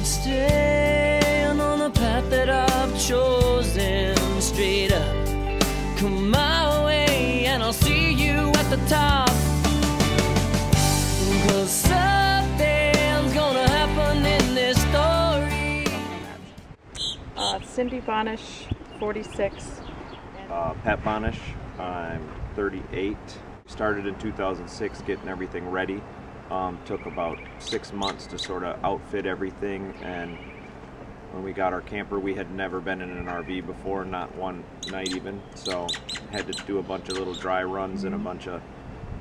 Staying on the path that I've chosen, straight up, come my way, and I'll see you at the top. 'Cause something's gonna happen in this story. Cindy Bonish, 46. Pat Bonish, I'm 38. Started in 2006 getting everything ready. Took about 6 months to sort of outfit everything, and when we got our camper, we had never been in an RV before, not one night even, so had to do a bunch of little dry runs and a bunch of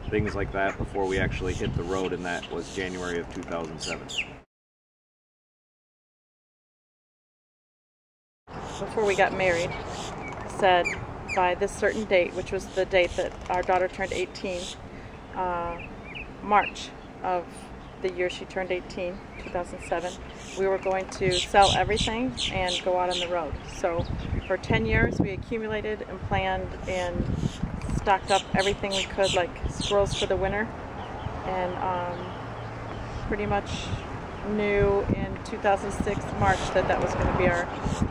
things like that before we actually hit the road, and that was January of 2007. Before we got married, said by this certain date, which was the date that our daughter turned 18, March of the year she turned 18, 2007, we were going to sell everything and go out on the road. So for 10 years we accumulated and planned and stocked up everything we could, like squirrels for the winter, and pretty much knew in 2006 March that that was going to be our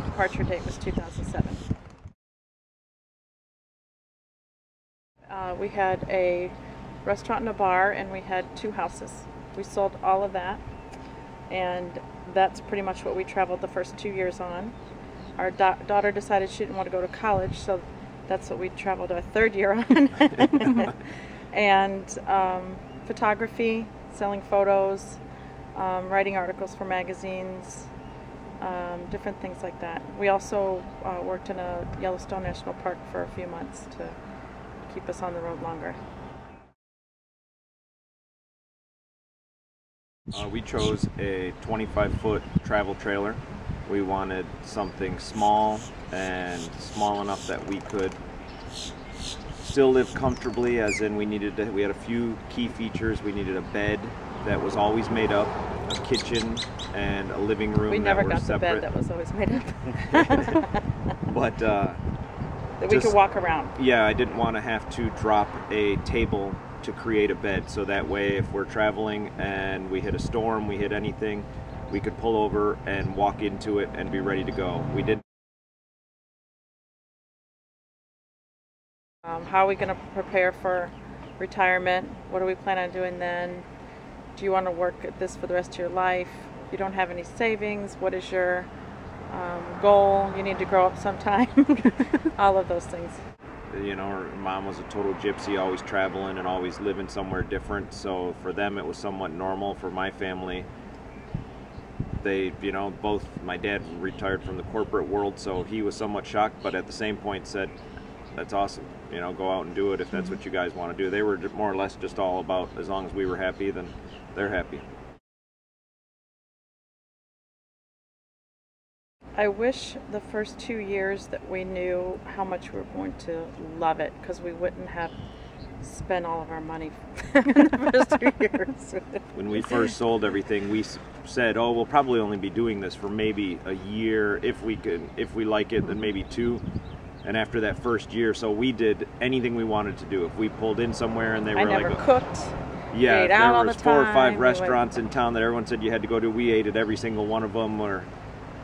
departure date, was 2007. We had a restaurant and a bar, and we had 2 houses. We sold all of that, and that's pretty much what we traveled the first 2 years on. Our daughter decided she didn't want to go to college, so that's what we traveled our 3rd year on. And photography, selling photos, writing articles for magazines, different things like that. We also worked in a Yellowstone National Park for a few months to keep us on the road longer. We chose a 25-foot travel trailer. We wanted something small and small enough that we could still live comfortably, as in we had a few key features. We needed a bed that was always made up, a kitchen, and a living room. We never got separate. the bed that was always made up. But that we could walk around. Yeah, I didn't want to have to drop a table to create a bed, so that way if we're traveling and we hit a storm, we hit anything, we could pull over and walk into it and be ready to go. We did. How are we going to prepare for retirement? What do we plan on doing then? Do you want to work at this for the rest of your life? You don't have any savings. What is your goal? You need to grow up sometime. All of those things. You know, her mom was a total gypsy, always traveling and always living somewhere different. So for them, it was somewhat normal. For my family, they, you know, both, my dad retired from the corporate world, so he was somewhat shocked, but at the same point said, that's awesome, you know, go out and do it if that's what you guys want to do. They were more or less just all about, as long as we were happy, then they're happy. I wish the first 2 years that we knew how much we were going to love it, because we wouldn't have spent all of our money in the first 2 years. When we first sold everything, we said, oh, we'll probably only be doing this for maybe a year. If we like it, then maybe 2. And after that first year, so we did anything we wanted to do. If we pulled in somewhere and they were I never cooked. Yeah, ate out there all was the 4 or time. 5 restaurants in town that everyone said you had to go to. We ate at every single one of them. Or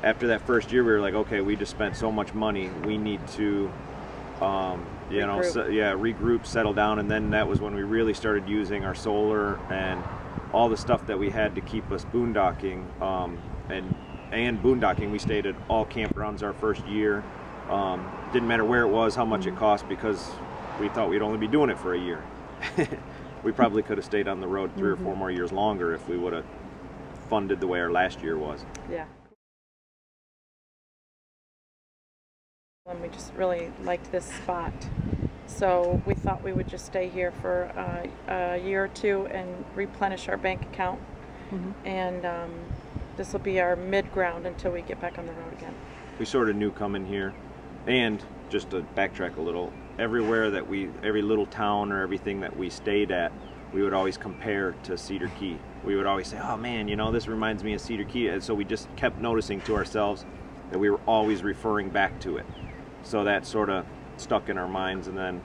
after that first year, we were like, okay, we just spent so much money. We need to, regroup, settle down. And then that was when we really started using our solar and all the stuff that we had to keep us boondocking. And boondocking, we stayed at all campgrounds our first year. Didn't matter where it was, how much it cost, because we thought we'd only be doing it for a year. We probably could have stayed on the road 3 or 4 more years longer if we would have funded the way our last year was. Yeah. And we just really liked this spot, so we thought we would just stay here for a year or 2 and replenish our bank account. And this will be our mid-ground until we get back on the road again. We sort of knew coming here, and just to backtrack a little, every little town or everything that we stayed at, we would always compare to Cedar Key. We would always say, oh man, you know, this reminds me of Cedar Key. And so we just kept noticing to ourselves that we were always referring back to it. So that sort of stuck in our minds. And then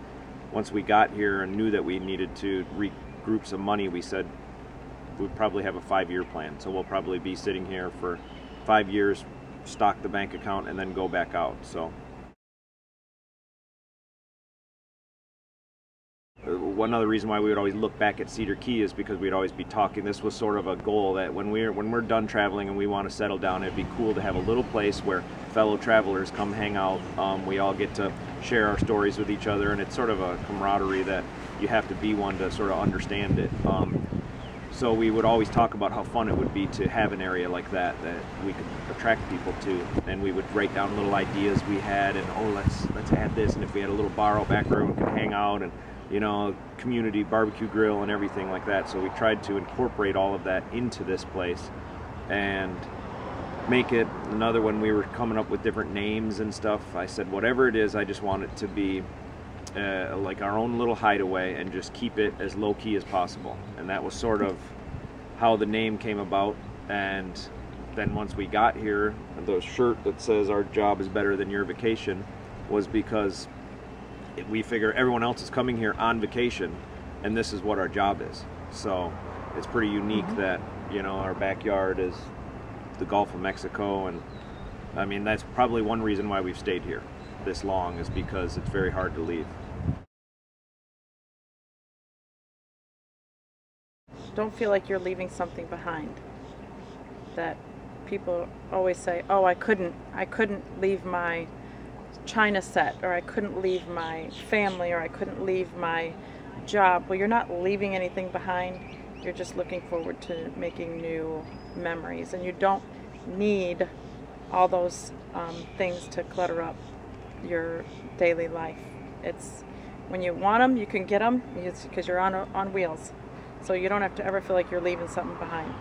once we got here and knew that we needed to regroup some money, we said we'd probably have a 5-year plan. So we'll probably be sitting here for 5 years, stock the bank account, and then go back out. So one other reason why we would always look back at Cedar Key is because we'd always be talking. This was sort of a goal that when we're done traveling and we want to settle down, it'd be cool to have a little place where fellow travelers come hang out. We all get to share our stories with each other, and it's sort of a camaraderie that you have to be one to sort of understand it. So we would always talk about how fun it would be to have an area like that we could attract people to, and we would write down little ideas we had, and oh, let's add this, and if we had a little bar out back where we could hang out, and you know, community barbecue grill and everything like that. So we tried to incorporate all of that into this place and make it another. When we were coming up with different names and stuff, I said whatever it is, I just want it to be like our own little hideaway and just keep it as low-key as possible. And that was sort of how the name came about. And then once we got here, the shirt that says "Our job is better than your vacation" was because we figure everyone else is coming here on vacation, and this is what our job is. So it's pretty unique that, you know, our backyard is the Gulf of Mexico, and I mean, that's probably one reason why we've stayed here this long, is because it's very hard to leave. Don't feel like you're leaving something behind. That people always say, oh, I couldn't leave my China set, or I couldn't leave my family, or I couldn't leave my job. Well, you're not leaving anything behind. You're just looking forward to making new memories, and you don't need all those things to clutter up your daily life. It's when you want them, you can get them because you're on wheels. So you don't have to ever feel like you're leaving something behind.